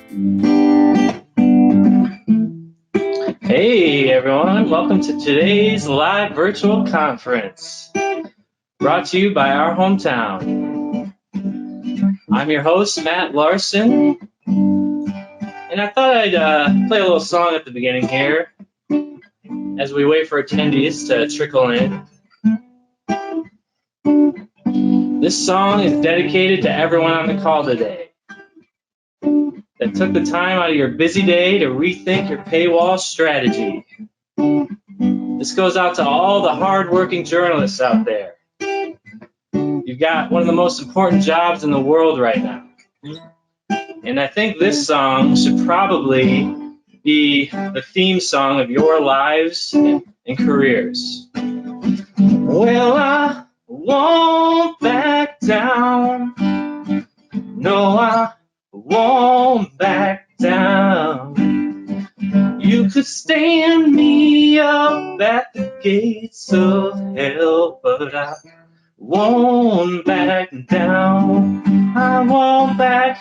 Hey everyone, welcome to today's live virtual conference, brought to you by our hometown. I'm your host, Matt Larson, and I thought I'd play a little song at the beginning here as we wait for attendees to trickle in. This song is dedicated to everyone on the call today that took the time out of your busy day to rethink your paywall strategy. This goes out to all the hard-working journalists out there. You've got one of the most important jobs in the world right now. And I think this song should probably be the theme song of your lives and careers. Well, I won't back down. No, I won't back down. You could stand me up at the gates of hell, but I won't back down. I won't back.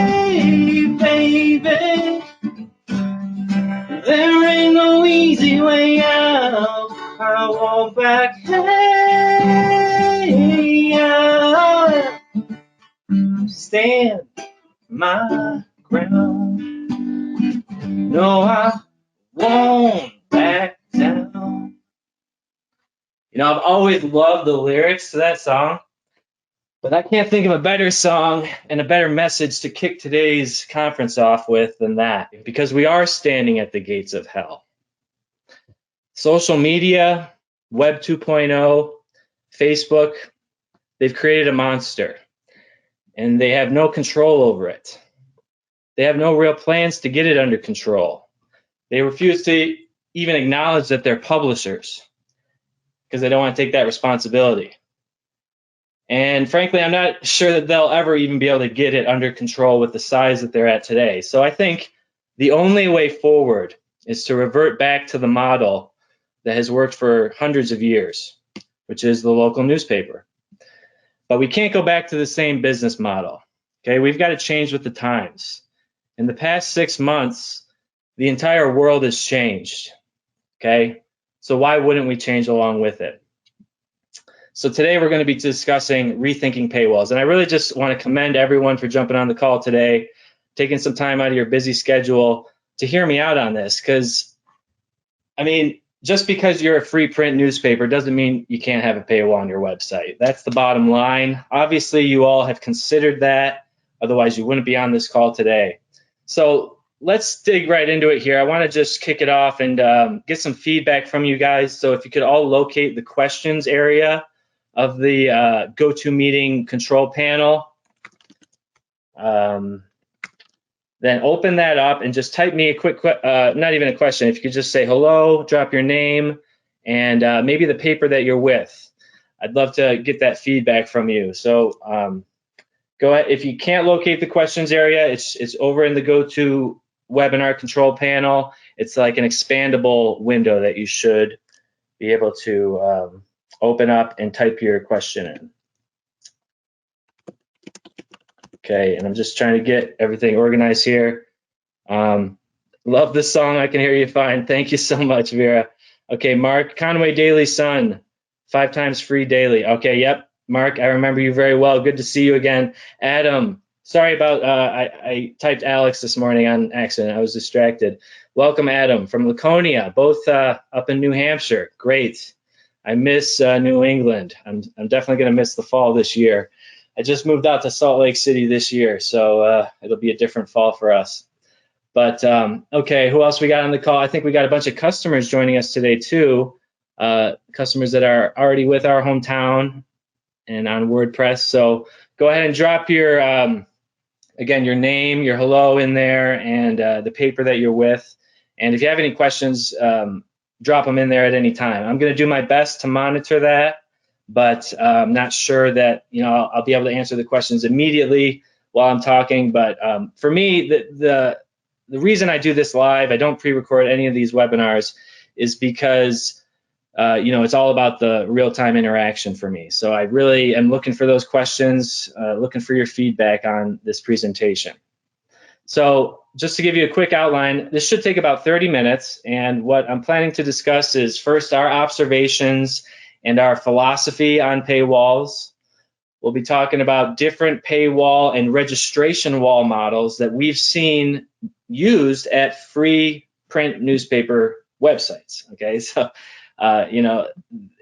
Hey, baby, there ain't no easy way out. I won't back. Hey, I stand my ground. No, I won't back down. You know, I've always loved the lyrics to that song, but I can't think of a better song and a better message to kick today's conference off with than that, because we are standing at the gates of hell. Social media, Web 2.0, Facebook, they've created a monster, and they have no control over it. They have no real plans to get it under control. They refuse to even acknowledge that they're publishers because they don't want to take that responsibility. And frankly, I'm not sure that they'll ever even be able to get it under control with the size that they're at today. So I think the only way forward is to revert back to the model that has worked for hundreds of years, which is the local newspaper. But we can't go back to the same business model. Okay, we've got to change with the times. In the past 6 months, the entire world has changed. Okay, so why wouldn't we change along with it? So today we're going to be discussing rethinking paywalls. And I really just want to commend everyone for jumping on the call today, taking some time out of your busy schedule to hear me out on this. Because, I mean, just because you're a free print newspaper doesn't mean you can't have a paywall on your website. That's the bottom line. Obviously, you all have considered that. Otherwise, you wouldn't be on this call today. So let's dig right into it here. I want to just kick it off and get some feedback from you guys. So if you could all locate the questions area of the GoToMeeting control panel, then open that up and just type me a quick, not even a question. If you could just say hello, drop your name, and maybe the paper that you're with. I'd love to get that feedback from you. So go ahead. If you can't locate the questions area, it's over in the GoToWebinar control panel. It's like an expandable window that you should be able to open up and type your question in. Okay, and I'm just trying to get everything organized here. Love this song. I can hear you fine. Thank you so much, Vera. Okay, Mark, Conway Daily Sun, 5 times free daily. Okay, yep. Mark, I remember you very well. Good to see you again. Adam, sorry about, I typed Alex this morning on accident. I was distracted. Welcome, Adam, from Laconia, both up in New Hampshire. Great. I miss New England. I'm definitely going to miss the fall this year. I just moved out to Salt Lake City this year, so it'll be a different fall for us. But, okay, who else we got on the call? I think we got a bunch of customers joining us today, too. Customers that are already with our hometown and on WordPress. So go ahead and drop your, again, your name, your hello in there, and the paper that you're with. And if you have any questions, drop them in there at any time. I'm going to do my best to monitor that, but I'm not sure that I'll be able to answer the questions immediately while I'm talking. But for me, the reason I do this live, I don't pre-record any of these webinars, is because it's all about the real-time interaction for me. So I really am looking for those questions, looking for your feedback on this presentation. So just to give you a quick outline, this should take about 30 minutes. And what I'm planning to discuss is first our observations and our philosophy on paywalls. We'll be talking about different paywall and registration wall models that we've seen used at free print newspaper websites. Okay, so you know,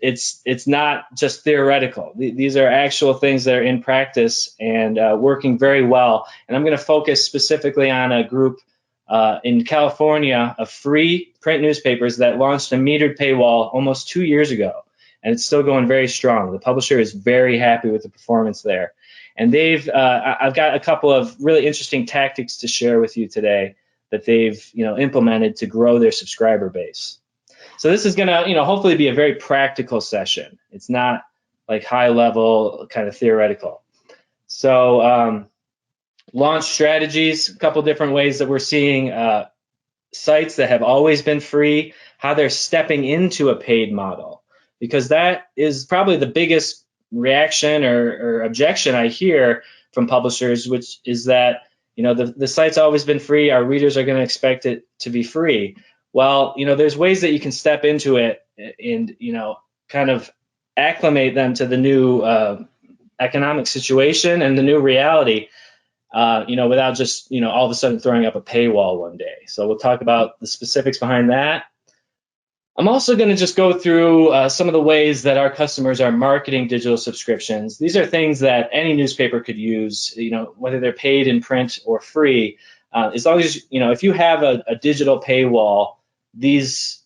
it's not just theoretical. These are actual things that are in practice and working very well. And I'm going to focus specifically on a group in California of free print newspapers that launched a metered paywall almost 2 years ago. And it's still going very strong. The publisher is very happy with the performance there. And I've got a couple of really interesting tactics to share with you today that they've, implemented to grow their subscriber base. So this is gonna, hopefully be a very practical session. It's not like high level kind of theoretical. So launch strategies, a couple different ways that we're seeing sites that have always been free, how they're stepping into a paid model. Because that is probably the biggest reaction or objection I hear from publishers, which is that the site's always been free. Our readers are going to expect it to be free. Well, there's ways that you can step into it and kind of acclimate them to the new economic situation and the new reality. Without just all of a sudden throwing up a paywall one day. So we'll talk about the specifics behind that. I'm also going to just go through some of the ways that our customers are marketing digital subscriptions. These are things that any newspaper could use, whether they're paid in print or free. As long as, if you have a digital paywall, these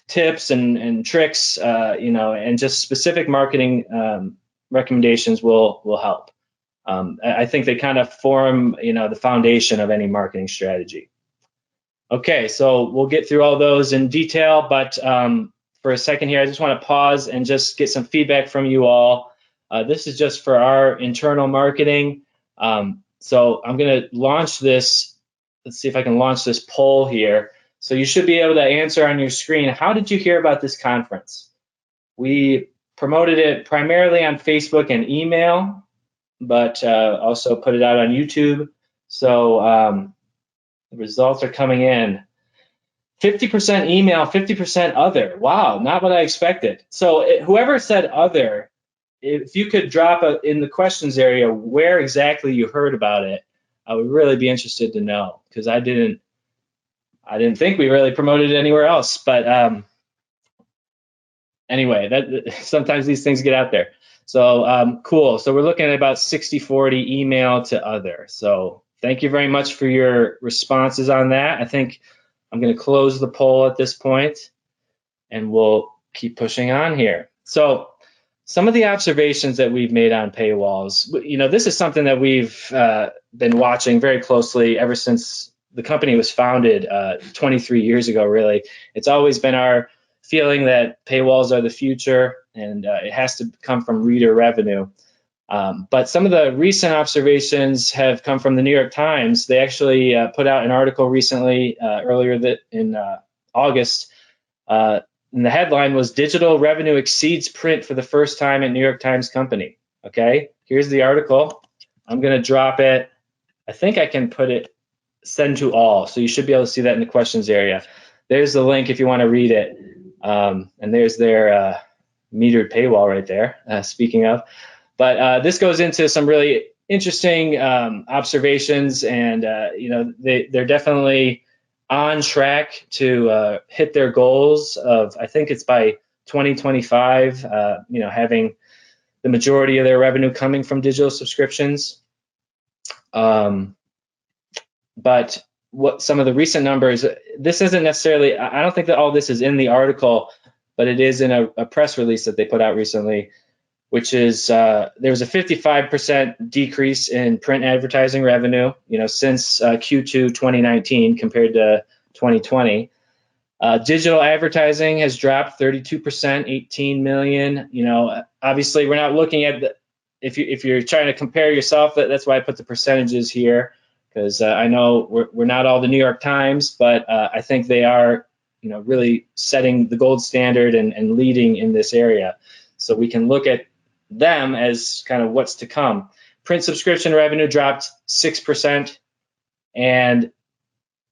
tips and tricks, and just specific marketing recommendations will help. I think they kind of form, the foundation of any marketing strategy. Okay, so we'll get through all those in detail, but for a second here, I just want to pause and just get some feedback from you all. This is just for our internal marketing. So I'm going to launch this. Let's see if I can launch this poll here. So you should be able to answer on your screen. How did you hear about this conference? We promoted it primarily on Facebook and email, but also put it out on YouTube. So the results are coming in. 50% email, 50% other. Wow, not what I expected. So whoever said other, if you could drop in the questions area where exactly you heard about it, I would really be interested to know, because I didn't think we really promoted it anywhere else. But anyway, sometimes these things get out there. So cool. So we're looking at about 60-40 email to other. So thank you very much for your responses on that. I think I'm going to close the poll at this point, and we'll keep pushing on here. So some of the observations that we've made on paywalls, this is something that we've been watching very closely ever since the company was founded 23 years ago, really. It's always been our feeling that paywalls are the future, and it has to come from reader revenue. But some of the recent observations have come from the New York Times. They actually put out an article recently, earlier in August, and the headline was "Digital Revenue Exceeds Print for the First Time at New York Times Company." Okay, here's the article. I'm going to drop it. I think I can put it, send to all, so you should be able to see that in the questions area. There's the link if you want to read it, and there's their metered paywall right there, speaking of. But this goes into some really interesting observations, and they're definitely on track to hit their goals of, I think it's by 2025, having the majority of their revenue coming from digital subscriptions. But what some of the recent numbers, this isn't necessarily, I don't think that all this is in the article, but it is in a press release that they put out recently, which is there was a 55% decrease in print advertising revenue, since Q2 2019 compared to 2020. Digital advertising has dropped 32%, 18 million. Obviously we're not looking at if you're trying to compare yourself, that's why I put the percentages here, because I know we're not all the New York Times, but I think they are, really setting the gold standard and leading in this area. So we can look at them as kind of what's to come. Print subscription revenue dropped 6%,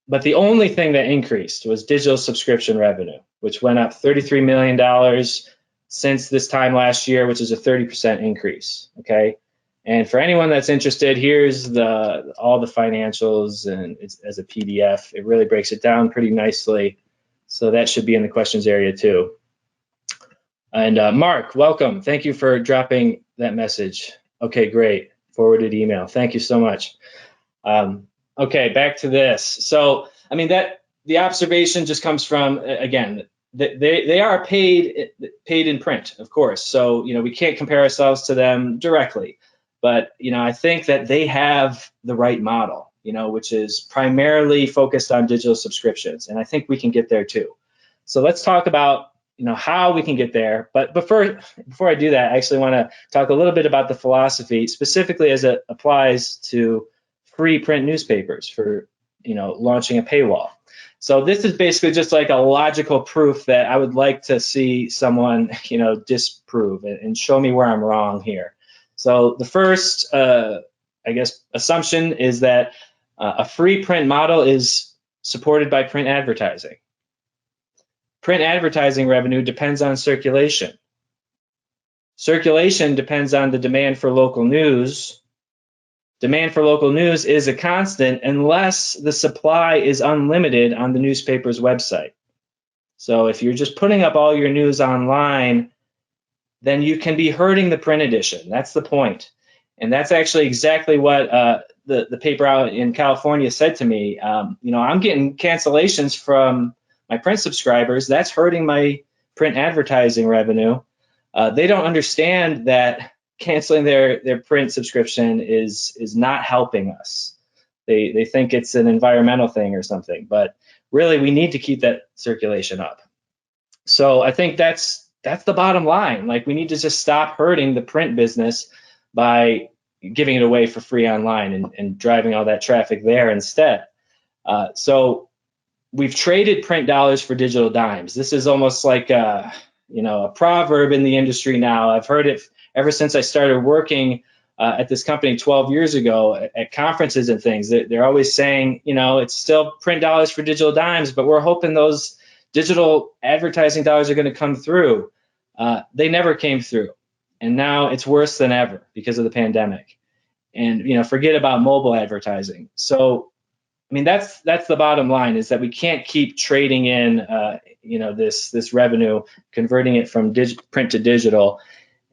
But the only thing that increased was digital subscription revenue, which went up $33 million since this time last year, which is a 30% increase, okay? And for anyone that's interested, here's all the financials, and it's as a PDF. It really breaks it down pretty nicely. So that should be in the questions area too. And Mark, welcome. Thank you for dropping that message. Okay, great. Forwarded email. Thank you so much. Okay, back to this. So, I mean, the observation just comes from, again, they are paid in print, of course. So, we can't compare ourselves to them directly. But, I think that they have the right model, which is primarily focused on digital subscriptions. And I think we can get there too. So let's talk about, how we can get there. But before I do that, I actually want to talk a little bit about the philosophy, specifically as it applies to free print newspapers for, launching a paywall. So this is basically just like a logical proof that I would like to see someone, disprove and show me where I'm wrong here. So the first, assumption is that a free print model is supported by print advertising. Print advertising revenue depends on circulation. Circulation depends on the demand for local news. Demand for local news is a constant unless the supply is unlimited on the newspaper's website. So if you're just putting up all your news online, then you can be hurting the print edition. That's the point. And that's actually exactly what the paper out in California said to me. I'm getting cancellations from my print subscribers. That's hurting my print advertising revenue. They don't understand that canceling their print subscription is not helping us. They think it's an environmental thing or something, but really we need to keep that circulation up. So I think that's the bottom line. Like, we need to just stop hurting the print business by giving it away for free online and driving all that traffic there instead. So we've traded print dollars for digital dimes. This is almost like a proverb in the industry now. I've heard it ever since I started working at this company 12 years ago at conferences and things. They're always saying, it's still print dollars for digital dimes, but we're hoping those digital advertising dollars are going to come through. They never came through. And now it's worse than ever because of the pandemic. And, forget about mobile advertising. So, I mean, that's the bottom line, is that we can't keep trading in, this revenue, converting it from print to digital,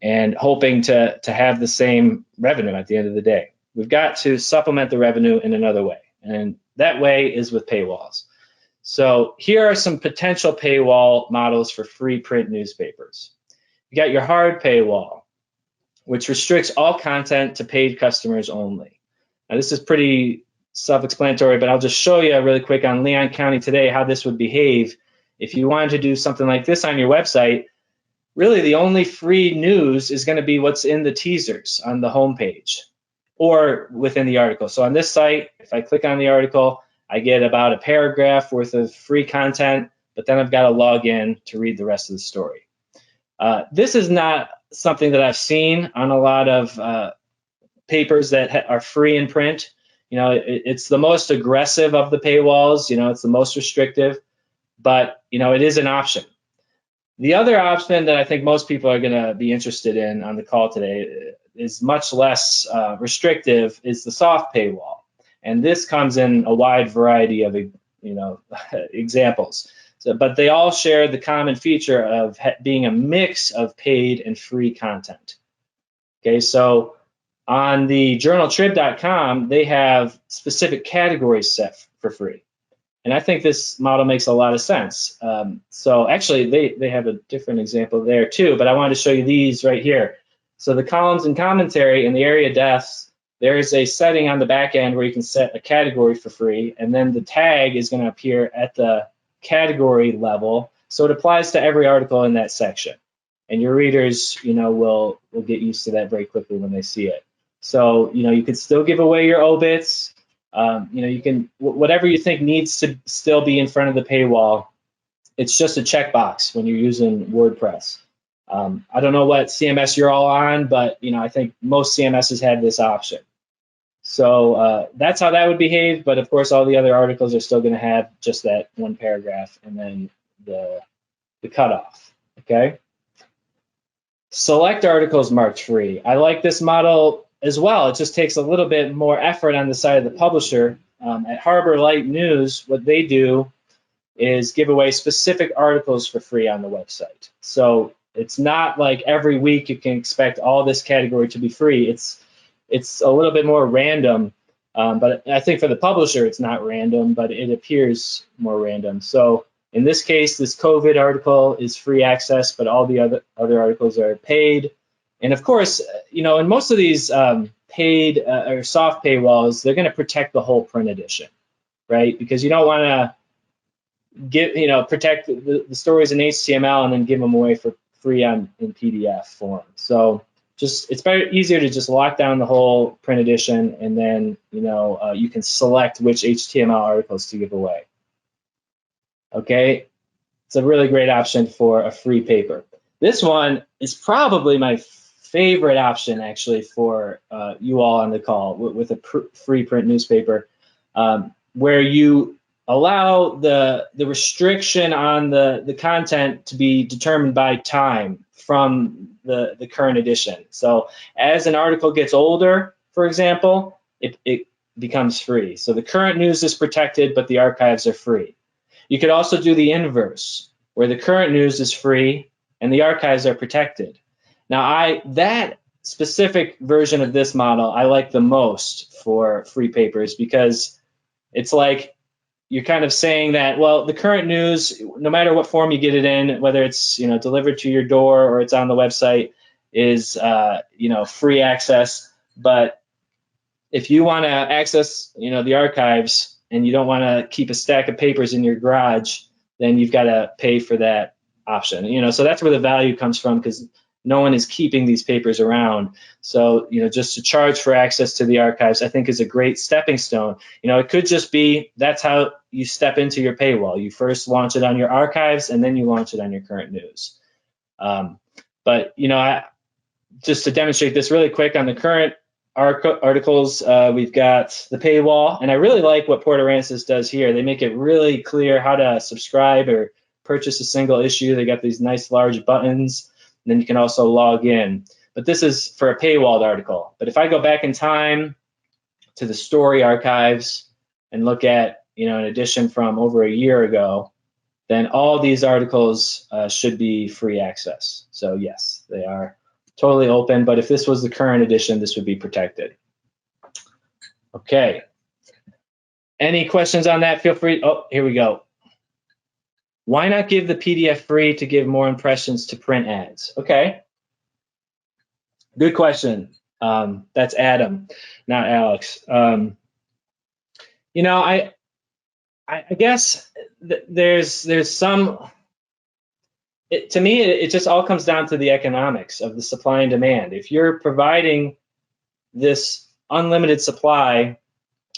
and hoping to have the same revenue at the end of the day. We've got to supplement the revenue in another way, and that way is with paywalls. So here are some potential paywall models for free print newspapers. You got your hard paywall, which restricts all content to paid customers only. Now, this is pretty self-explanatory, but I'll just show you really quick on Leon County Today how this would behave if you wanted to do something like this on your website. Really, the only free news is going to be what's in the teasers on the homepage or within the article. So on this site, if I click on the article, I get about a paragraph worth of free content, but then I've got to log in to read the rest of the story. This is not something that I've seen on a lot of papers that are free in print. It's the most aggressive of the paywalls. It's the most restrictive, but it is an option. The other option that I think most people are going to be interested in on the call today is much less restrictive, is the soft paywall. And this comes in a wide variety of examples. But they all share the common feature of being a mix of paid and free content. Okay, so on the journaltrib.com, they have specific categories set for free. And I think this model makes a lot of sense. So actually, they have a different example there too, but I wanted to show you these right here. So the columns and commentary in the area deaths, there is a setting on the back end where you can set a category for free, and then the tag is going to appear at the category level. So it applies to every article in that section. And your readers, will get used to that very quickly when they see it. So, you could still give away your obits. You can, whatever you think needs to still be in front of the paywall, it's just a checkbox when you're using WordPress. I don't know what CMS you're all on, but I think most CMSs have this option. So that's how that would behave. But of course, all the other articles are still going to have just that one paragraph and then the cutoff. Okay. Select articles marked free. I like this model as well. It just takes a little bit more effort on the side of the publisher. At Harbor Light News, what they do is give away specific articles for free on the website. So it's not like every week you can expect all this category to be free. It's a little bit more random, but I think for the publisher it's not random, but it appears more random. So in this case, this COVID article is free access, but all the other articles are paid. And of course, you know, in most of these paid or soft paywalls, they're going to protect the whole print edition, right? Because you don't want to protect the stories in HTML and then give them away for free in PDF form. So it's easier to just lock down the whole print edition, and then you can select which HTML articles to give away. Okay, it's a really great option for a free paper. This one is probably my favorite option actually for you all on the call with a free print newspaper, where you allow the restriction on the content to be determined by time from the current edition. So as an article gets older, for example, it becomes free. So the current news is protected, but the archives are free. You could also do the inverse, where the current news is free and the archives are protected. Now, that specific version of this model I like the most for free papers, because it's like you're kind of saying that, well, the current news, no matter what form you get it in, whether it's delivered to your door or it's on the website, is free access. But if you want to access the archives and you don't want to keep a stack of papers in your garage, then you've got to pay for that option. So that's where the value comes from, because no one is keeping these papers around. So, just to charge for access to the archives, I think is a great stepping stone. It could just be that's how you step into your paywall. You first launch it on your archives, and then you launch it on your current news. But just to demonstrate this really quick on the current articles, we've got the paywall, and I really like what Port Aransas does here. They make it really clear how to subscribe or purchase a single issue. They got these nice large buttons, and then you can also log in. But this is for a paywalled article. But if I go back in time to the story archives and look at an edition from over a year ago, then all these articles should be free access. So yes, they are totally open, but if this was the current edition, this would be protected. Okay. Any questions on that? Feel free. Oh, here we go. Why not give the PDF free to give more impressions to print ads? Okay. Good question. That's Adam, not Alex. I guess there's some. To me, it just all comes down to the economics of the supply and demand. If you're providing this unlimited supply,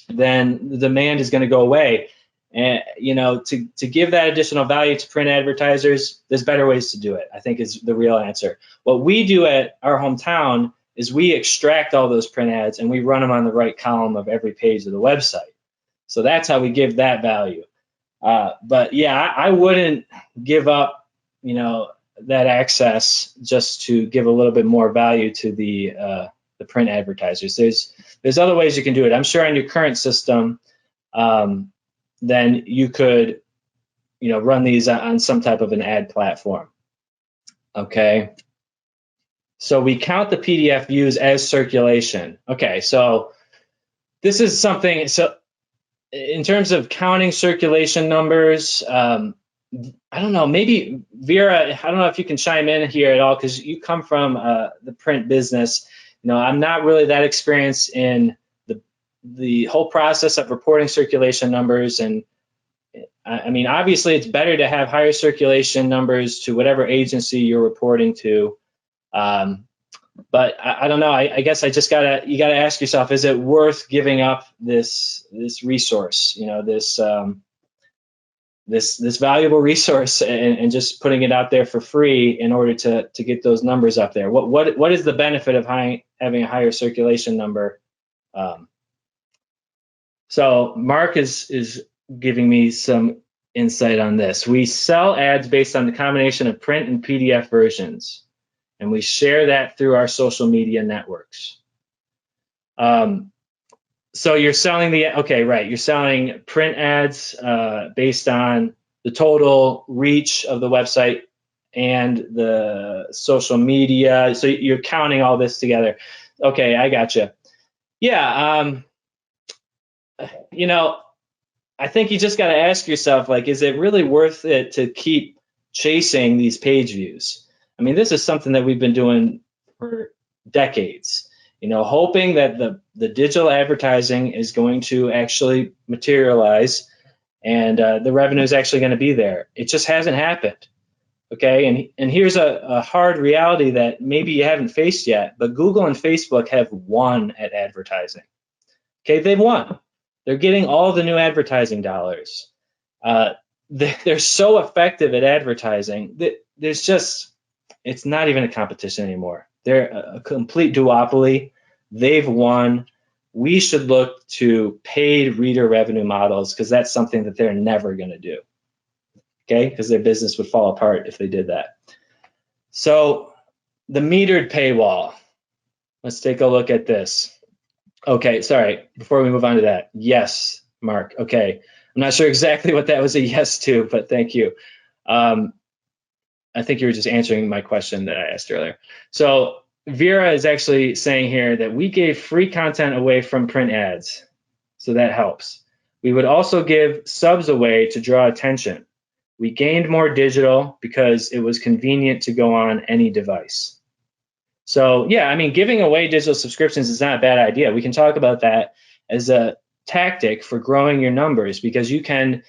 then the demand is going to go away. And to give that additional value to print advertisers, there's better ways to do it, I think, is the real answer. What we do at our hometown is we extract all those print ads and we run them on the right column of every page of the website. So that's how we give that value. But yeah, I wouldn't give up that access just to give a little bit more value to the print advertisers. There's other ways you can do it. I'm sure on your current system, then you could run these on some type of an ad platform. Okay. So we count the PDF views as circulation. Okay, so this is something. So in terms of counting circulation numbers, I don't know, maybe Vera, I don't know if you can chime in here at all, because you come from the print business. I'm not really that experienced in the whole process of reporting circulation numbers. And I mean, obviously it's better to have higher circulation numbers to whatever agency you're reporting to. But I don't know, I guess you gotta ask yourself, is it worth giving up this resource, this valuable resource, and just putting it out there for free in order to get those numbers up there? What is the benefit of having a higher circulation number So Mark is giving me some insight on this. We sell ads based on the combination of print and PDF versions, and we share that through our social media networks. So you're selling you're selling print ads based on the total reach of the website and the social media. So you're counting all this together. Okay, I gotcha. Yeah, I think you just got to ask yourself, like, is it really worth it to keep chasing these page views? I mean, this is something that we've been doing for decades, hoping that the digital advertising is going to actually materialize and the revenue is actually going to be there. It just hasn't happened. Okay, and here's a hard reality that maybe you haven't faced yet, but Google and Facebook have won at advertising. Okay, they've won. They're getting all the new advertising dollars. They're so effective at advertising that it's not even a competition anymore. They're a complete duopoly. They've won. We should look to paid reader revenue models because that's something that they're never going to do. Okay, because their business would fall apart if they did that. So the metered paywall. Let's take a look at this. Okay, sorry, before we move on to that, yes, Mark, okay. I'm not sure exactly what that was a yes to, but thank you. I think you were just answering my question that I asked earlier. So Vera is actually saying here that we gave free content away from print ads, so that helps. We would also give subs away to draw attention. We gained more digital because it was convenient to go on any device. So yeah, I mean, giving away digital subscriptions is not a bad idea. We can talk about that as a tactic for growing your numbers because you can,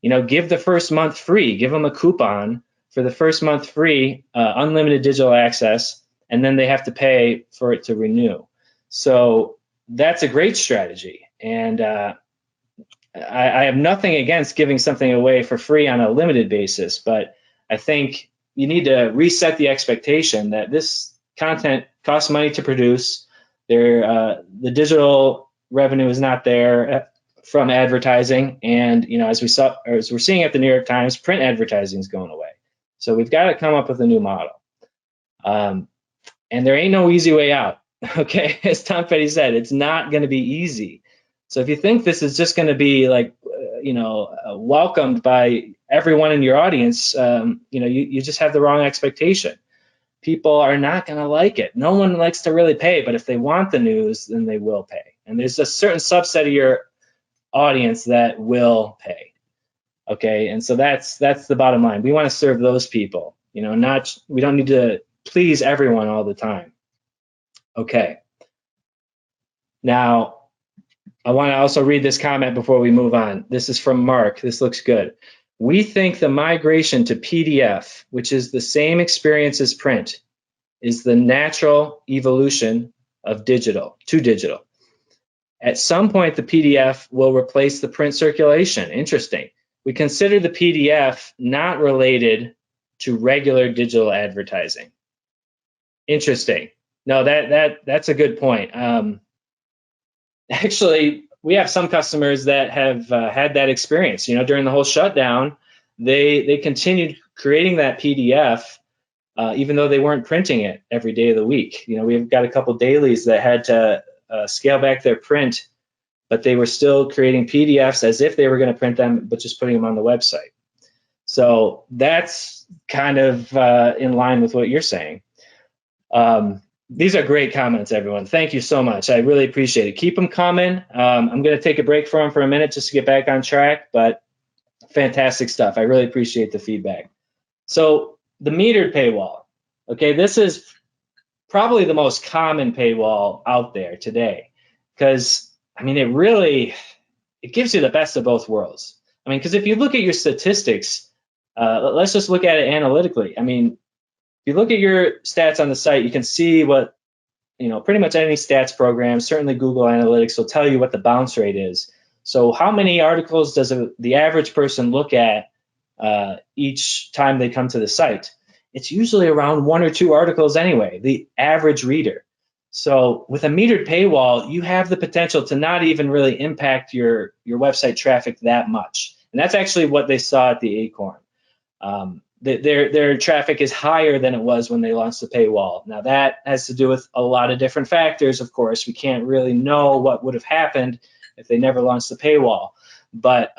give the first month free, give them a coupon for the first month free, unlimited digital access, and then they have to pay for it to renew. So that's a great strategy. And I have nothing against giving something away for free on a limited basis, but I think you need to reset the expectation that this content costs money to produce. The digital revenue is not there from advertising, and as we're seeing at the New York Times, print advertising is going away. So we've got to come up with a new model, and there ain't no easy way out. Okay, as Tom Petty said, it's not going to be easy. So if you think this is just going to be like welcomed by everyone in your audience, you just have the wrong expectation. People are not going to like it. No one likes to really pay, but if they want the news, then they will pay. And there's a certain subset of your audience that will pay. Okay, and so that's the bottom line. We want to serve those people. We don't need to please everyone all the time. Okay. Now, I want to also read this comment before we move on. This is from Mark. This looks good. We think the migration to PDF, which is the same experience as print, is the natural evolution of digital to digital. At some point, the PDF will replace the print circulation. Interesting. We consider the PDF not related to regular digital advertising. Interesting. No, that's a good point. Actually, we have some customers that have had that experience. During the whole shutdown, they continued creating that PDF even though they weren't printing it every day of the week. We've got a couple dailies that had to scale back their print, but they were still creating PDFs as if they were going to print them, but just putting them on the website. So that's kind of in line with what you're saying. These are great comments, everyone. Thank you so much. I really appreciate it. Keep them coming. I'm going to take a break from them for a minute just to get back on track, but fantastic stuff. I really appreciate the feedback. So the metered paywall. Okay, this is probably the most common paywall out there today because, it gives you the best of both worlds. Because if you look at your statistics, let's just look at it analytically. If you look at your stats on the site, you can see what, pretty much any stats program, certainly Google Analytics will tell you what the bounce rate is. So how many articles does the average person look at each time they come to the site? It's usually around 1 or 2 articles anyway, the average reader. So with a metered paywall, you have the potential to not even really impact your website traffic that much. And that's actually what they saw at the Acorn. Their traffic is higher than it was when they launched the paywall. Now that has to do with a lot of different factors, of course. We can't really know what would have happened if they never launched the paywall. But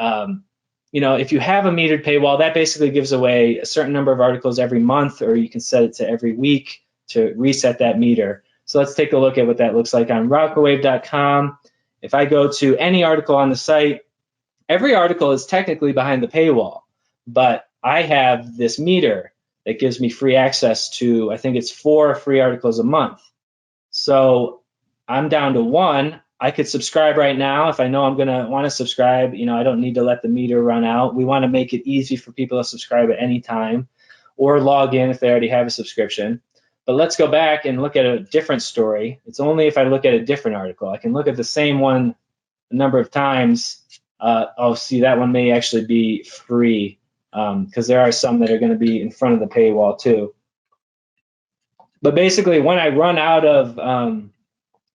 if you have a metered paywall, that basically gives away a certain number of articles every month, or you can set it to every week to reset that meter. So let's take a look at what that looks like on rockawave.com. If I go to any article on the site, every article is technically behind the paywall, but I have this meter that gives me free access to, I think it's 4 free articles a month. So I'm down to 1. I could subscribe right now if I know I'm going to want to subscribe. I don't need to let the meter run out. We want to make it easy for people to subscribe at any time or log in if they already have a subscription. But let's go back and look at a different story. It's only if I look at a different article. I can look at the same one a number of times. I'll see that one may actually be free because there are some that are going to be in front of the paywall too. But basically, when I run out of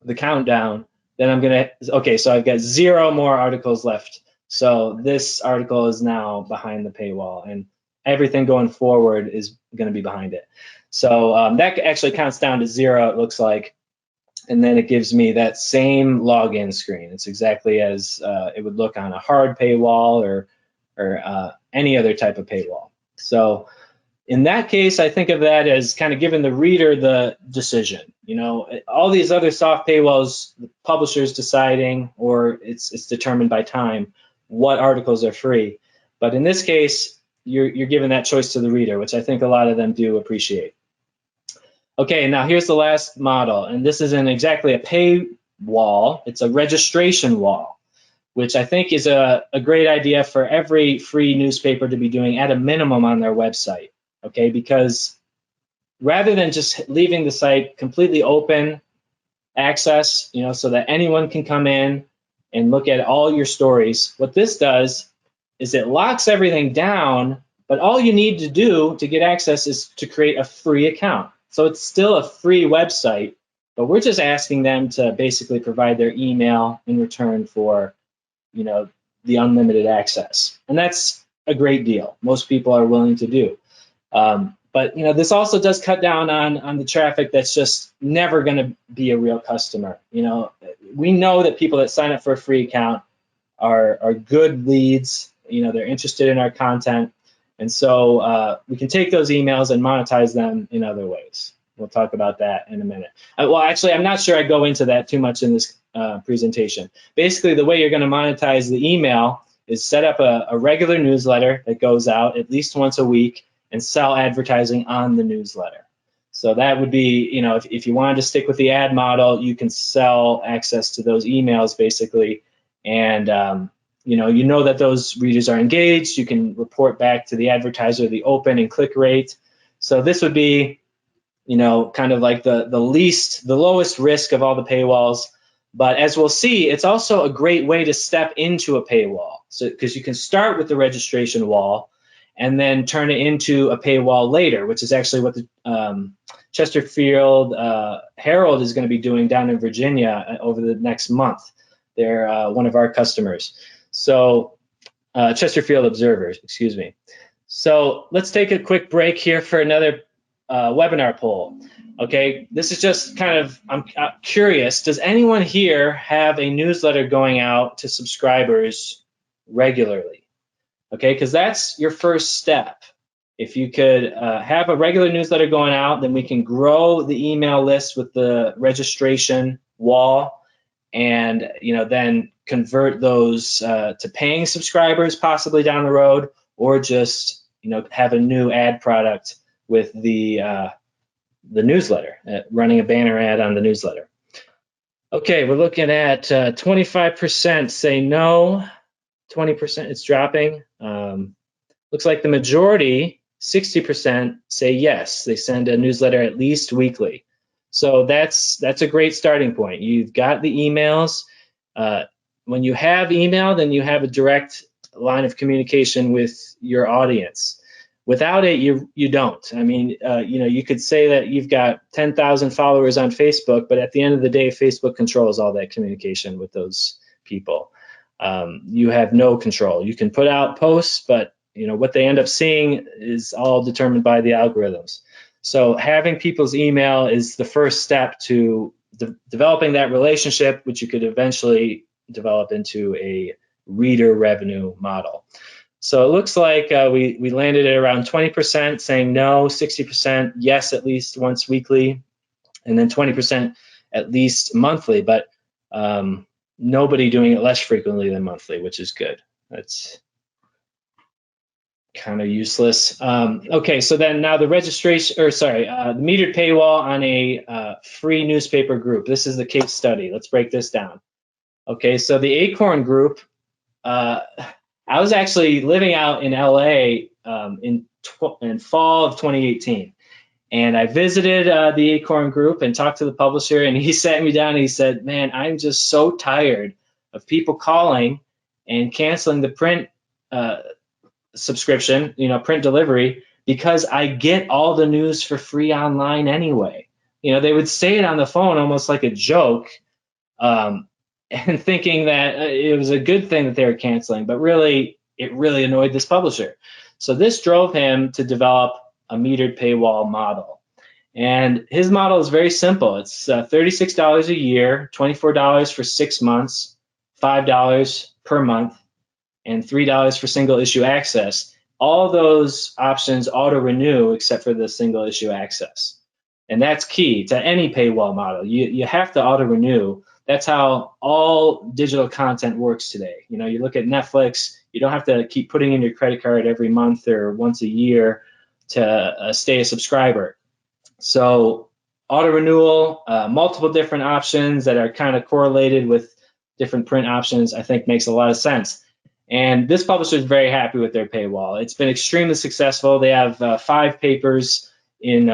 the countdown, then I'm going to, okay, so I've got 0 more articles left. So this article is now behind the paywall, and everything going forward is going to be behind it. So that actually counts down to 0, it looks like. And then it gives me that same login screen. It's exactly as it would look on a hard paywall or any other type of paywall. So in that case, I think of that as kind of giving the reader the decision. All these other soft paywalls, the publisher's deciding, or it's determined by time what articles are free. But in this case, you're giving that choice to the reader, which I think a lot of them do appreciate. Okay, now here's the last model, and this isn't exactly a paywall, it's a registration wall, which I think is a great idea for every free newspaper to be doing at a minimum on their website, okay? Because rather than just leaving the site completely open access, so that anyone can come in and look at all your stories, what this does is it locks everything down, but all you need to do to get access is to create a free account. So it's still a free website, but we're just asking them to basically provide their email in return for, the unlimited access. And that's a great deal. Most people are willing to do. But this also does cut down on the traffic that's just never going to be a real customer. We know that people that sign up for a free account are good leads. They're interested in our content. And so we can take those emails and monetize them in other ways. We'll talk about that in a minute. Well, actually, I'm not sure I go into that too much in this presentation. Basically, the way you're going to monetize the email is set up a regular newsletter that goes out at least once a week and sell advertising on the newsletter. So that would be, if you wanted to stick with the ad model, you can sell access to those emails basically. And you know that those readers are engaged. You can report back to the advertiser the open and click rate. So this would be, kind of like the lowest risk of all the paywalls. But as we'll see, it's also a great way to step into a paywall. So because you can start with the registration wall and then turn it into a paywall later, which is actually what the Chesterfield Herald is going to be doing down in Virginia over the next month. They're one of our customers. So Chesterfield Observers, excuse me. So let's take a quick break here for another webinar poll. Okay, this is just kind of, I'm curious, does anyone here have a newsletter going out to subscribers regularly? Okay, because that's your first step. If you could have a regular newsletter going out, then we can grow the email list with the registration wall, and then convert those to paying subscribers possibly down the road, or just have a new ad product with the newsletter, running a banner ad on the newsletter. Okay, we're looking at 25% say no, 20% it's dropping. Looks like the majority, 60%, say yes. They send a newsletter at least weekly. So that's a great starting point. You've got the emails. When you have email, then you have a direct line of communication with your audience. Without it, you don't. I mean, you could say that you've got 10,000 followers on Facebook, but at the end of the day, Facebook controls all that communication with those people. You have no control. You can put out posts, but what they end up seeing is all determined by the algorithms. So having people's email is the first step to developing that relationship, which you could eventually develop into a reader revenue model. So it looks like we landed at around 20% saying no, 60% yes at least once weekly, and then 20% at least monthly, but nobody doing it less frequently than monthly, which is good. That's kind of useless. Okay, so then now the registration, the metered paywall on a free newspaper group. This is the case study. Let's break this down. Okay, so the Acorn group, I was actually living out in LA in fall of 2018. And I visited the Acorn group and talked to the publisher, and he sat me down and he said, man, I'm just so tired of people calling and canceling the print subscription, print delivery, because I get all the news for free online anyway. They would say it on the phone almost like a joke, and thinking that it was a good thing that they were canceling, but really, it really annoyed this publisher. So this drove him to develop a metered paywall model. And his model is very simple. It's $36 a year, $24 for 6 months, $5 per month, and $3 for single issue access. All those options auto-renew except for the single issue access. And that's key to any paywall model. You have to auto-renew. That's how all digital content works today. You look at Netflix, you don't have to keep putting in your credit card every month or once a year to stay a subscriber. So auto renewal, multiple different options that are kind of correlated with different print options, I think makes a lot of sense. And this publisher is very happy with their paywall. It's been extremely successful. They have 5 papers in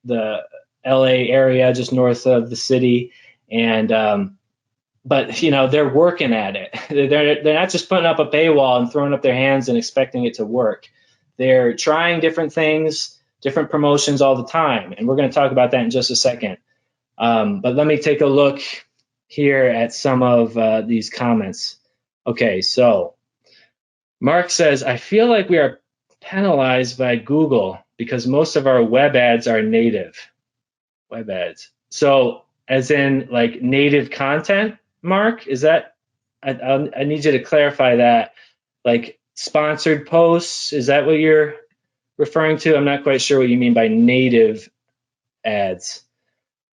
the LA area, just north of the city. And but they're working at it. They're not just putting up a paywall and throwing up their hands and expecting it to work. They're trying different things, different promotions all the time, and we're going to talk about that in just a second. But let me take a look here at some of these comments. Okay, so Mark says, I feel like we are penalized by Google because most of our web ads are native web ads. So as in like native content, Mark, is that, I need you to clarify that, like sponsored posts, is that what you're referring to? I'm not quite sure what you mean by native ads.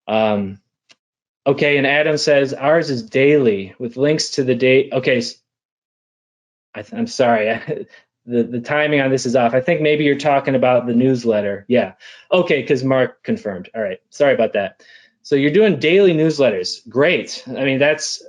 Okay, and Adam says ours is daily with links to the date. Okay, I'm sorry, the timing on this is off. I think maybe you're talking about the newsletter. Yeah, okay, because Mark confirmed. All right, sorry about that. So you're doing daily newsletters. Great. I mean, that's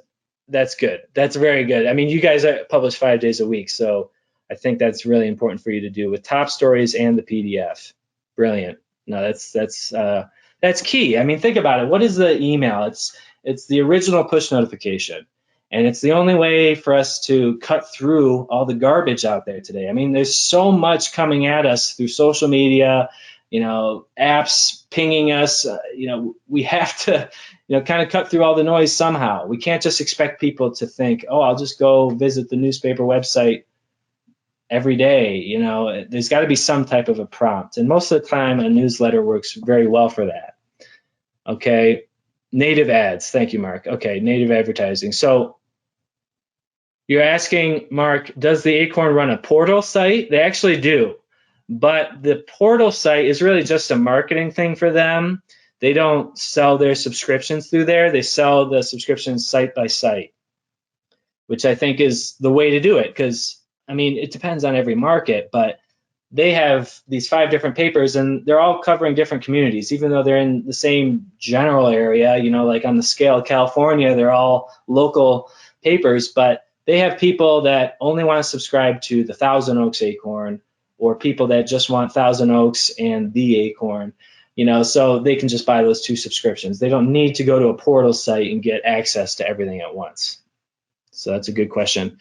good. That's very good. I mean, you guys publish 5 days a week, so I think that's really important for you to do with top stories and the PDF. Brilliant. No, that's key. I mean, think about it. What is the email? It's the original push notification, and it's the only way for us to cut through all the garbage out there today. I mean, there's so much coming at us through social media, apps pinging us. We have to, kind of cut through all the noise somehow. We can't just expect people to think, oh, I'll just go visit the newspaper website every day. There's got to be some type of a prompt, and most of the time a newsletter works very well for that. Okay, native ads. Thank you, Mark. Okay, native advertising. So you're asking, Mark, does the Acorn run a portal site? They actually do, but the portal site is really just a marketing thing for them. They don't sell their subscriptions through there. They sell the subscriptions site by site, which I think is the way to do it, because I mean, it depends on every market, but they have these 5 different papers and they're all covering different communities, even though they're in the same general area, like on the scale of California, they're all local papers, but they have people that only want to subscribe to the Thousand Oaks Acorn, or people that just want Thousand Oaks and the Acorn, so they can just buy those 2 subscriptions. They don't need to go to a portal site and get access to everything at once. So that's a good question.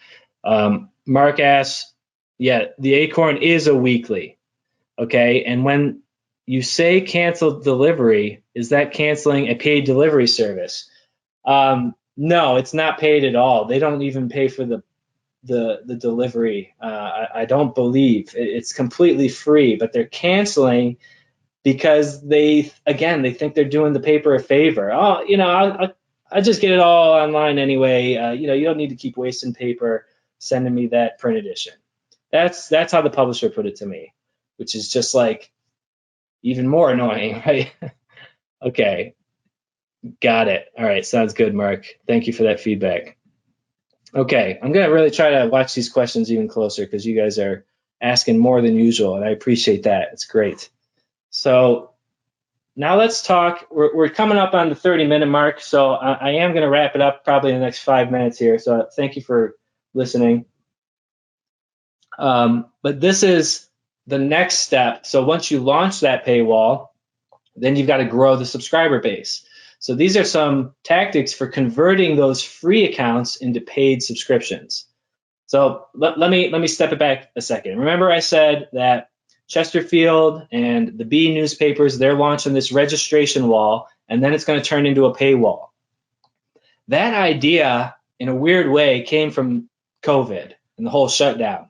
Mark asks, yeah, the Acorn is a weekly. Okay, and when you say cancel delivery, is that canceling a paid delivery service? No, it's not paid at all. They don't even pay for the delivery. I don't believe it's completely free, but they're canceling because they think they're doing the paper a favor. Oh, I just get it all online anyway. You don't need to keep wasting paper sending me that print edition. That's how the publisher put it to me, which is just like even more annoying, right? Okay, got it. All right, sounds good, Mark. Thank you for that feedback. Okay, I'm gonna really try to watch these questions even closer because you guys are asking more than usual, and I appreciate that. It's great. So now let's talk. We're coming up on the 30-minute mark, so I am going to wrap it up probably in the next 5 minutes here. So thank you for listening. But this is the next step. So once you launch that paywall, then you've got to grow the subscriber base. So these are some tactics for converting those free accounts into paid subscriptions. So let me step it back a second. Remember I said that Chesterfield and the B newspapers, they're launching this registration wall, and then it's going to turn into a paywall. That idea, in a weird way, came from COVID and the whole shutdown.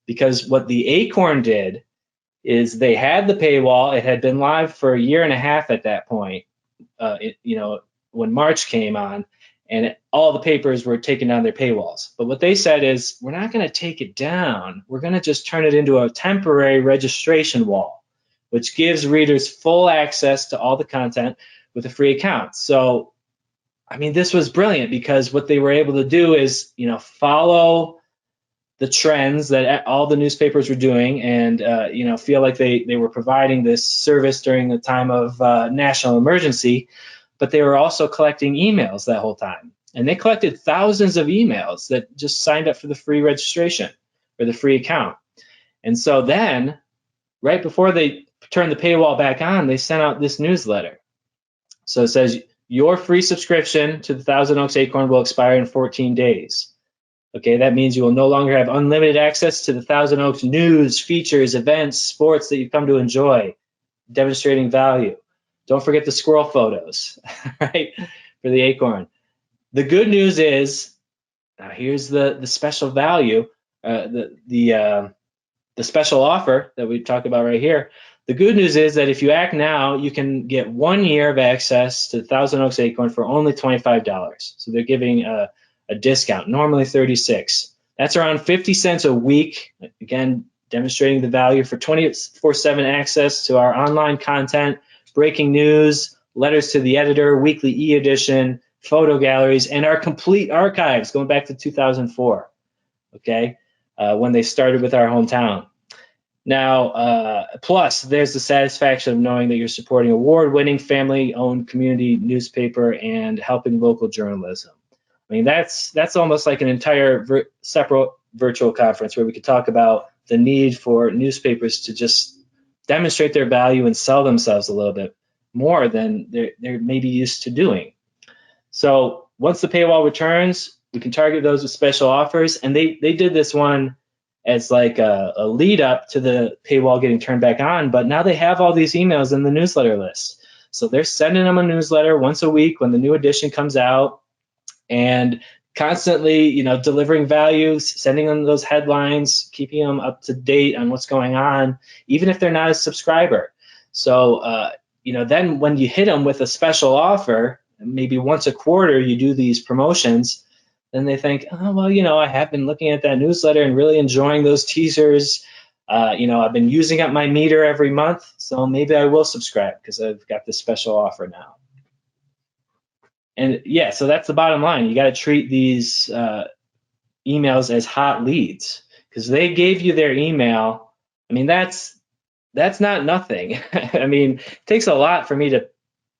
Because what the Acorn did is they had the paywall. It had been live for a year and a half at that point, when March came on, and all the papers were taking down their paywalls. But what they said is, we're not going to take it down. We're going to just turn it into a temporary registration wall, which gives readers full access to all the content with a free account. So, I mean, this was brilliant because what they were able to do is, follow the trends that all the newspapers were doing and, feel like they were providing this service during the time of national emergency. But they were also collecting emails that whole time. And they collected thousands of emails that just signed up for the free registration or the free account. And so then, right before they turned the paywall back on, they sent out this newsletter. So it says, your free subscription to the Thousand Oaks Acorn will expire in 14 days. Okay, that means you will no longer have unlimited access to the Thousand Oaks news, features, events, sports that you've come to enjoy, demonstrating value. Don't forget the squirrel photos, right, for the Acorn. The good news is, now here's the special value, the special offer that we talked about right here. The good news is that if you act now, you can get 1 year of access to the Thousand Oaks Acorn for only $25. So they're giving a discount, normally $36. That's around 50 cents a week. Again, demonstrating the value for 24/7 access to our online content, breaking news, letters to the editor, weekly e-edition, photo galleries, and our complete archives going back to 2004, okay, when they started with our hometown. Now, plus, there's the satisfaction of knowing that you're supporting award-winning, family-owned community newspaper and helping local journalism. I mean, that's almost like an entire separate virtual conference where we could talk about the need for newspapers to just demonstrate their value and sell themselves a little bit more than they're maybe used to doing. So once the paywall returns, we can target those with special offers. And they did this one as like a lead up to the paywall getting turned back on, but now they have all these emails in the newsletter list. So they're sending them a newsletter once a week when the new edition comes out, and constantly, delivering value, sending them those headlines, keeping them up to date on what's going on, even if they're not a subscriber. So, then when you hit them with a special offer, maybe once a quarter you do these promotions, then they think, oh, well, I have been looking at that newsletter and really enjoying those teasers. I've been using up my meter every month, so maybe I will subscribe because I've got this special offer now. And yeah, so that's the bottom line. You got to treat these emails as hot leads because they gave you their email. I mean, that's not nothing. I mean, it takes a lot for me to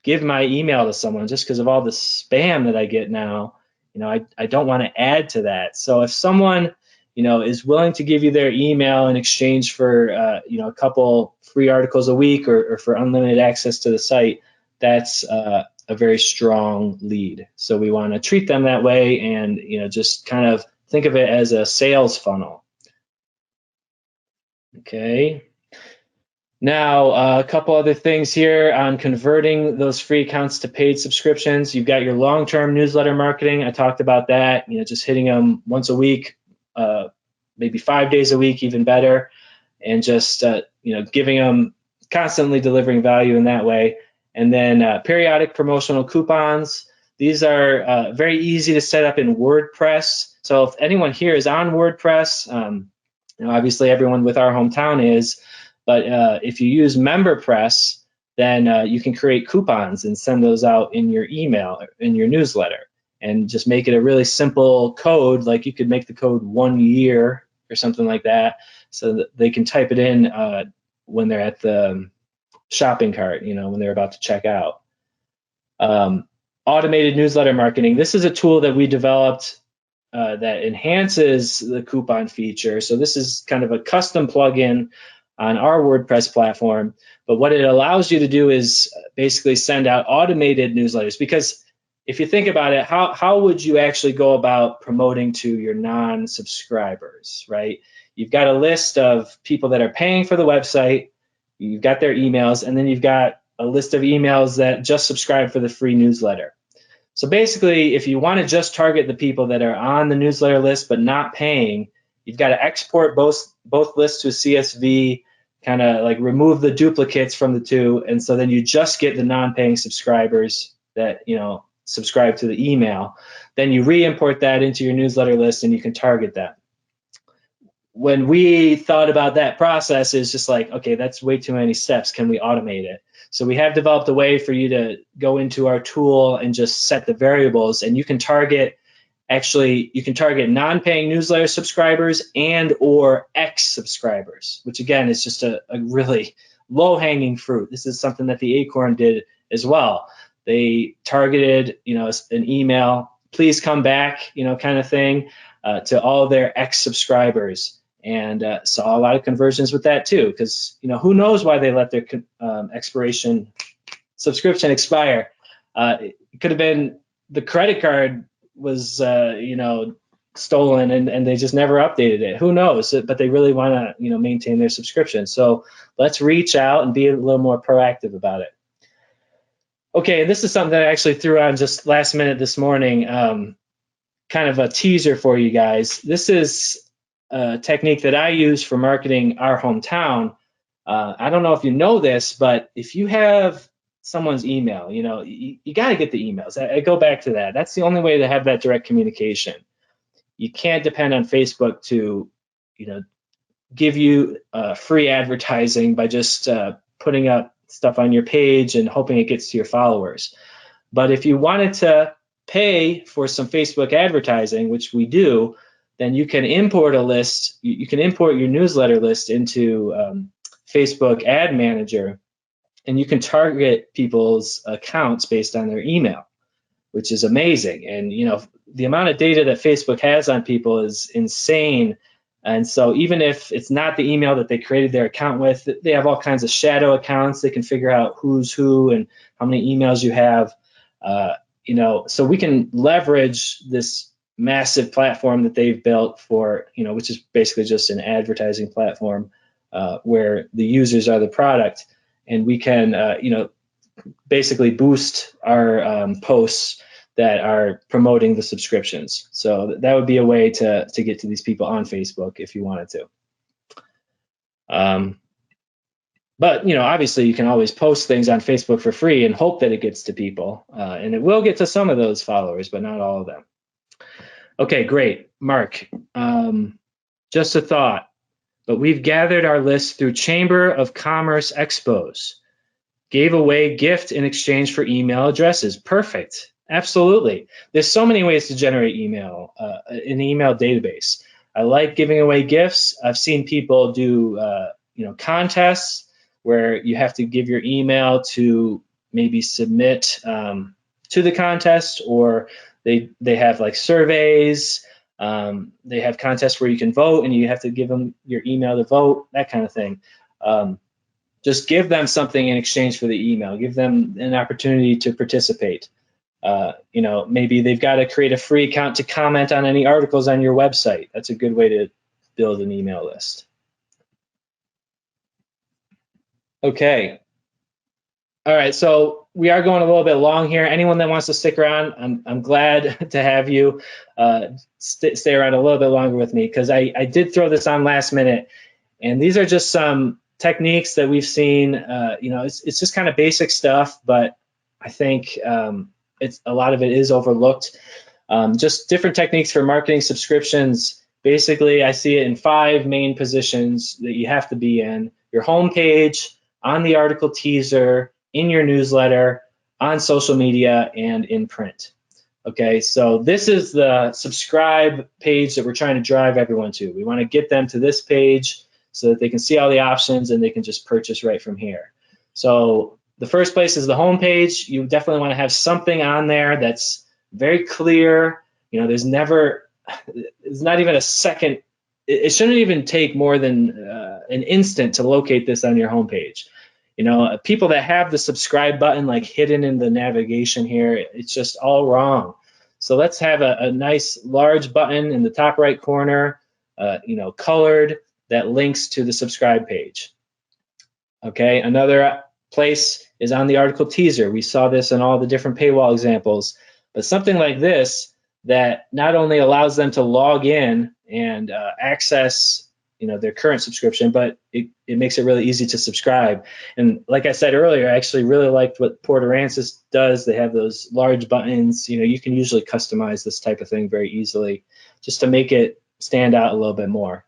give my email to someone just because of all the spam that I get now. I don't want to add to that. So if someone, is willing to give you their email in exchange for, a couple free articles a week or for unlimited access to the site, that's a very strong lead. So we want to treat them that way and, just kind of think of it as a sales funnel. Okay. Now, a couple other things here on converting those free accounts to paid subscriptions. You've got your long-term newsletter marketing. I talked about that, just hitting them once a week, maybe 5 days a week, even better, and just, giving them, constantly delivering value in that way. And then periodic promotional coupons. These are very easy to set up in WordPress. So if anyone here is on WordPress, obviously everyone with our hometown is, but if you use MemberPress, then you can create coupons and send those out in your email, in your newsletter, and just make it a really simple code. Like you could make the code 1 year or something like that, so that they can type it in when they're at the shopping cart, when they're about to check out. Automated newsletter marketing. This is a tool that we developed that enhances the coupon feature. So this is kind of a custom plugin on our WordPress platform. But what it allows you to do is basically send out automated newsletters. Because if you think about it, how would you actually go about promoting to your non-subscribers, right? You've got a list of people that are paying for the website, you've got their emails, and then you've got a list of emails that just subscribe for the free newsletter. So basically, if you want to just target the people that are on the newsletter list but not paying, you've got to export both lists to a CSV, kind of like remove the duplicates from the two, and so then you just get the non-paying subscribers that subscribe to the email. Then you re-import that into your newsletter list, and you can target that. When we thought about that process, is just like, okay, that's way too many steps. Can we automate it? So we have developed a way for you to go into our tool and just set the variables, and you can target non-paying newsletter subscribers and or X subscribers, which again is just a really low-hanging fruit. This is something that the Acorn did as well. They targeted, an email, please come back, kind of thing, to all their X subscribers, and saw a lot of conversions with that too, because who knows why they let their subscription expire. It could have been the credit card was stolen and they just never updated it. Who knows? But they really want to maintain their subscription. So let's reach out and be a little more proactive about it. Okay, this is something that I actually threw on just last minute this morning, kind of a teaser for you guys. This is a technique that I use for marketing our hometown. I don't know if you know this, but if you have someone's email, you got to get the emails. I go back to that. That's the only way to have that direct communication. You can't depend on Facebook to, give you free advertising by just putting up stuff on your page and hoping it gets to your followers. But if you wanted to pay for some Facebook advertising, which we do, then you can import a list. You can import your newsletter list into Facebook Ad Manager, and you can target people's accounts based on their email, which is amazing. And the amount of data that Facebook has on people is insane. And so even if it's not the email that they created their account with, they have all kinds of shadow accounts. They can figure out who's who and how many emails you have. So we can leverage this massive platform that they've built for, which is basically just an advertising platform where the users are the product, and we can, basically boost our posts that are promoting the subscriptions. So that would be a way to get to these people on Facebook if you wanted to. But obviously you can always post things on Facebook for free and hope that it gets to people, and it will get to some of those followers, but not all of them. Okay, great, Mark. Just a thought, but we've gathered our list through Chamber of Commerce Expos. Gave away gift in exchange for email addresses. Perfect. Absolutely. There's so many ways to generate email in the email database. I like giving away gifts. I've seen people do contests where you have to give your email to maybe submit to the contest, or they have like surveys. They have contests where you can vote and you have to give them your email to vote, that kind of thing. Just give them something in exchange for the email. Give them an opportunity to participate. Maybe they've got to create a free account to comment on any articles on your website. That's a good way to build an email list. Okay. All right, so we are going a little bit long here. Anyone that wants to stick around, I'm glad to have you stay around a little bit longer with me, because I did throw this on last minute, and these are just some techniques that we've seen. It's just kind of basic stuff, but I think it's a lot of it is overlooked. Just different techniques for marketing subscriptions. Basically, I see it in 5 main positions that you have to be in: your home page, on the article teaser, in your newsletter, on social media, and in print. Okay, so this is the subscribe page that we're trying to drive everyone to. We want to get them to this page so that they can see all the options and they can just purchase right from here. So the first place is the home page. You definitely want to have something on there that's very clear. There's not even a second. It shouldn't even take more than an instant to locate this on your homepage. People that have the subscribe button like hidden in the navigation here, it's just all wrong. So let's have a nice large button in the top right corner, colored, that links to the subscribe page. Okay, another place is on the article teaser. We saw this in all the different paywall examples, but something like this that not only allows them to log in and access their current subscription, but it makes it really easy to subscribe. And like I said earlier, I actually really liked what Port Aransas does. They have those large buttons. You can usually customize this type of thing very easily just to make it stand out a little bit more.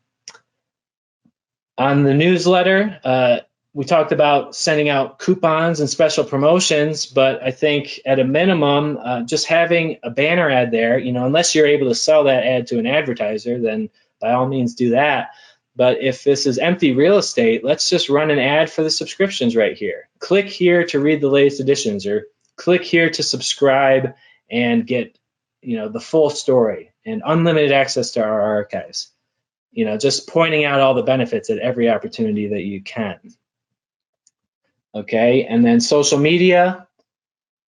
On the newsletter, we talked about sending out coupons and special promotions, but I think at a minimum, just having a banner ad there, unless you're able to sell that ad to an advertiser, then by all means do that. But if this is empty real estate, let's just run an ad for the subscriptions right here. Click here to read the latest editions, or click here to subscribe and get the full story and unlimited access to our archives. Just pointing out all the benefits at every opportunity that you can. Okay, and then social media.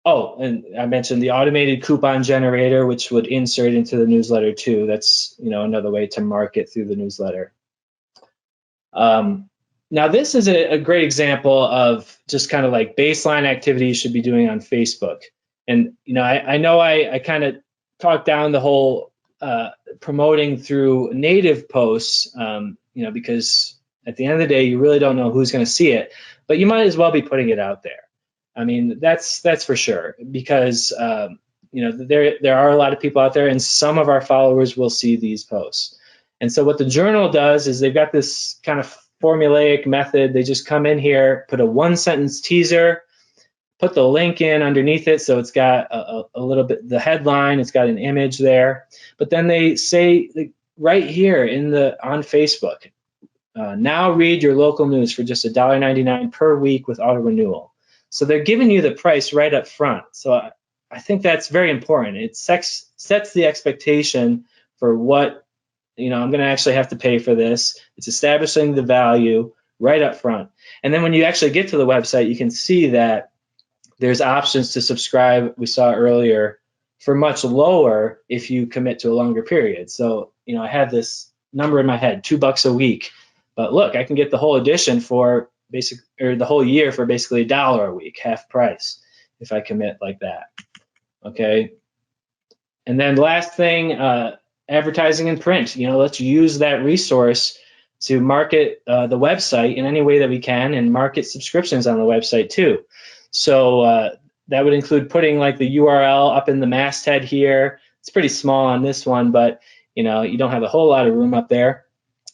Oh, and I mentioned the automated coupon generator, which would insert into the newsletter too. That's another way to market through the newsletter. Now this is a great example of just kind of like baseline activity you should be doing on Facebook. And I know I kind of talked down the whole promoting through native posts, because at the end of the day, you really don't know who's going to see it, but you might as well be putting it out there. I mean, that's for sure, because there are a lot of people out there, and some of our followers will see these posts. And so what the journal does is they've got this kind of formulaic method. They just come in here, put a 1-sentence teaser, put the link in underneath it, so it's got a little bit, the headline, it's got an image there, but then they say right here on Facebook, now read your local news for just $1.99 per week with auto renewal. So they're giving you the price right up front. So I think that's very important. It sets the expectation for what I'm going to actually have to pay for this. It's establishing the value right up front. And then when you actually get to the website, you can see that there's options to subscribe, we saw earlier, for much lower if you commit to a longer period. So, I had this number in my head, $2 a week. But look, I can get the whole edition for the whole year for basically $1 a week, half price, if I commit like that. Okay. And then last thing, advertising in print. Let's use that resource to market the website in any way that we can, and market subscriptions on the website too. So that would include putting like the URL up in the masthead here. It's pretty small on this one, but you don't have a whole lot of room up there.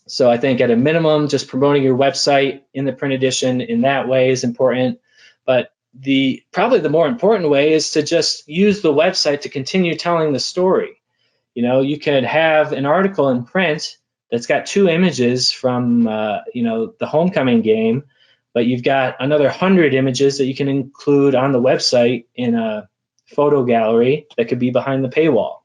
So I think at a minimum, just promoting your website in the print edition in that way is important. But probably the more important way is to just use the website to continue telling the story. You could have an article in print that's got 2 images from the homecoming game, but you've got another 100 images that you can include on the website in a photo gallery that could be behind the paywall.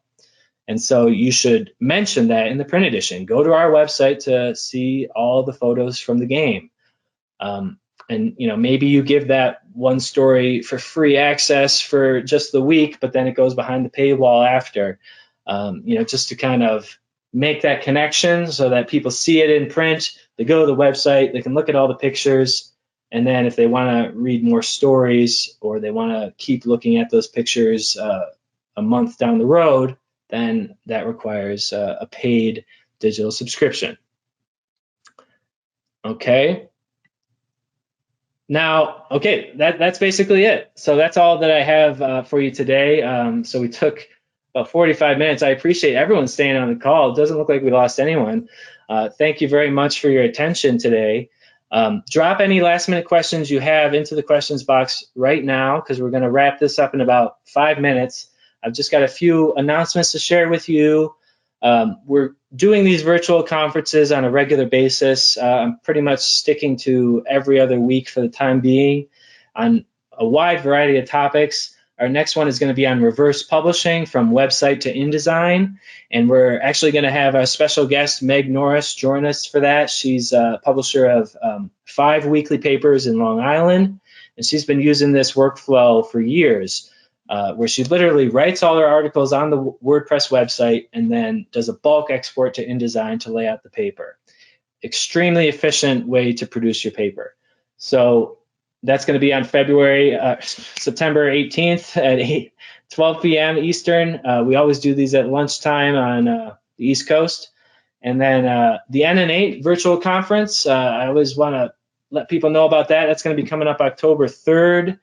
And so you should mention that in the print edition. Go to our website to see all the photos from the game. And maybe you give that one story for free access for just the week, but then it goes behind the paywall after. Just to kind of make that connection so that people see it in print. They go to the website, they can look at all the pictures, And then if they want to read more stories or they want to keep looking at those pictures a month down the road, then that requires a paid digital subscription. Okay. Now, okay, that's basically it. So that's all that I have for you today. So we took about 45 minutes. I appreciate everyone staying on the call. It doesn't look like we lost anyone. Thank you very much for your attention today. Drop any last minute questions you have into the questions box right now, because we're going to wrap this up in about 5 minutes. I've just got a few announcements to share with you. We're doing these virtual conferences on a regular basis. I'm pretty much sticking to every other week for the time being on a wide variety of topics. Our next one is going to be on reverse publishing from website to InDesign. And we're actually going to have our special guest, Meg Norris, join us for that. She's a publisher of 5 weekly papers in Long Island. And she's been using this workflow for years, where she literally writes all her articles on the WordPress website and then does a bulk export to InDesign to lay out the paper. Extremely efficient way to produce your paper. So that's going to be on September 18th at 12 p.m. Eastern. We always do these at lunchtime on the East Coast. And then the NN8 virtual conference, I always want to let people know about that. That's going to be coming up October 3rd.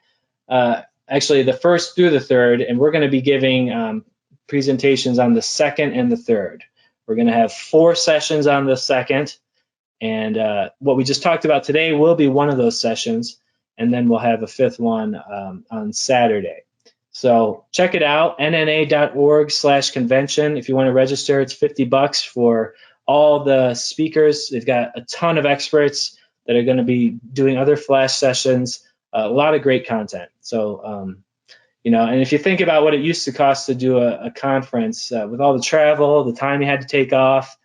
Actually, the 1st through the 3rd, and we're going to be giving presentations on the 2nd and the 3rd. We're going to have 4 sessions on the 2nd, and what we just talked about today will be one of those sessions, and then we'll have a 5th one on Saturday. So check it out, nna.org/convention. If you want to register, it's $50 for all the speakers. They've got a ton of experts that are going to be doing other flash sessions. A lot of great content. So, and if you think about what it used to cost to do a conference with all the travel, the time you had to take off,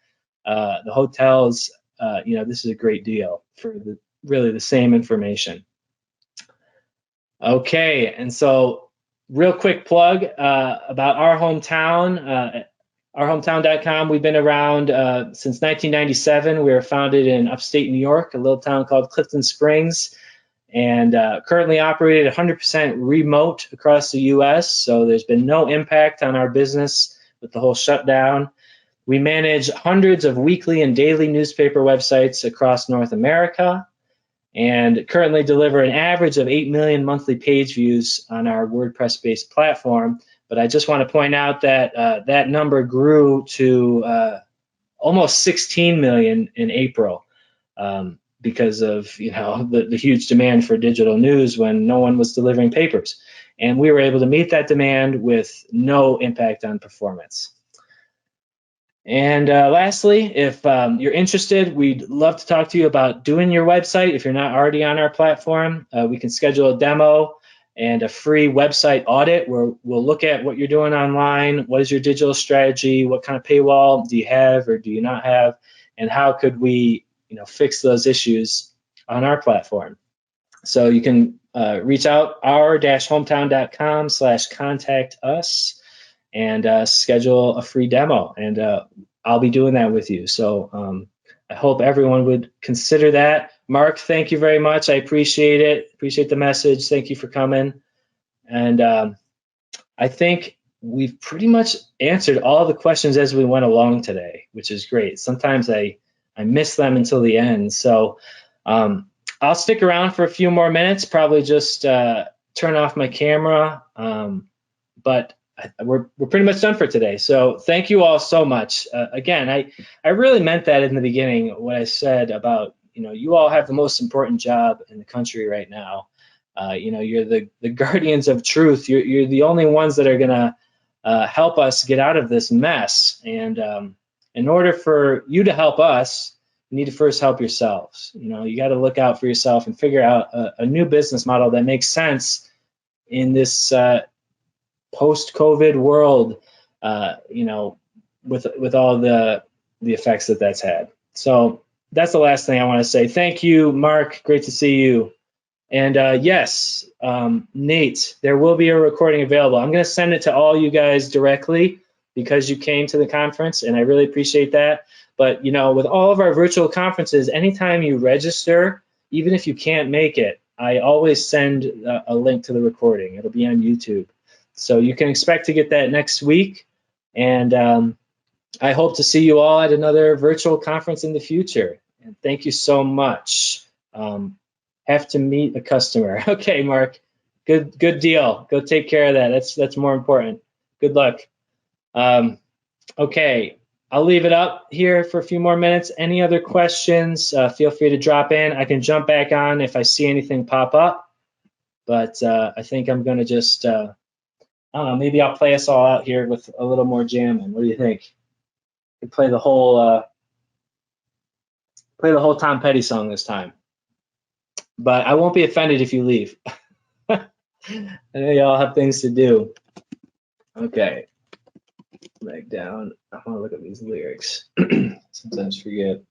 the hotels, this is a great deal for really the same information. Okay, and so real quick plug about our hometown, ourhometown.com. We've been around since 1997. We were founded in upstate New York, a little town called Clifton Springs, and currently operated 100% remote across the U.S., so there's been no impact on our business with the whole shutdown. We manage hundreds of weekly and daily newspaper websites across North America, and currently deliver an average of 8 million monthly page views on our WordPress-based platform. But I just want to point out that that number grew to almost 16 million in April. Because of the huge demand for digital news when no one was delivering papers. And we were able to meet that demand with no impact on performance. And lastly, if you're interested, we'd love to talk to you about doing your website. If you're not already on our platform, we can schedule a demo and a free website audit where we'll look at what you're doing online, what is your digital strategy, what kind of paywall do you have or do you not have, and how could we fix those issues on our platform. So you can reach out our-hometown.com/contact us and schedule a free demo, and I'll be doing that with you. So I hope everyone would consider that. Mark, thank you very much. I appreciate it. Appreciate the message. Thank you for coming. And I think we've pretty much answered all the questions as we went along today, which is great. Sometimes I miss them until the end. So I'll stick around for a few more minutes, probably just turn off my camera. But we're pretty much done for today. So thank you all so much. Again, I really meant that in the beginning, what I said about, you all have the most important job in the country right now. You're the guardians of truth. You're the only ones that are going to help us get out of this mess. And in order for you to help us, you need to first help yourselves. You got to look out for yourself and figure out a new business model that makes sense in this post-COVID world, with all the effects that's had. So that's the last thing I want to say. Thank you, Mark. Great to see you. And yes, Nate, there will be a recording available. I'm going to send it to all you guys directly because you came to the conference, and I really appreciate that. But with all of our virtual conferences, anytime you register, even if you can't make it, I always send a link to the recording. It'll be on YouTube. So you can expect to get that next week. And I hope to see you all at another virtual conference in the future. And thank you so much. Have to meet a customer. Okay, Mark. Good deal. Go take care of that. That's more important. Good luck. Okay, I'll leave it up here for a few more minutes. Any other questions, feel free to drop in. I can jump back on if I see anything pop up, but I think I'm gonna just, I don't know, maybe I'll play us all out here with a little more jamming. What do you think? I can play the whole Tom Petty song this time, but I won't be offended if you leave. I know y'all have things to do. Okay, leg down. I want to look at these lyrics. Sometimes forget.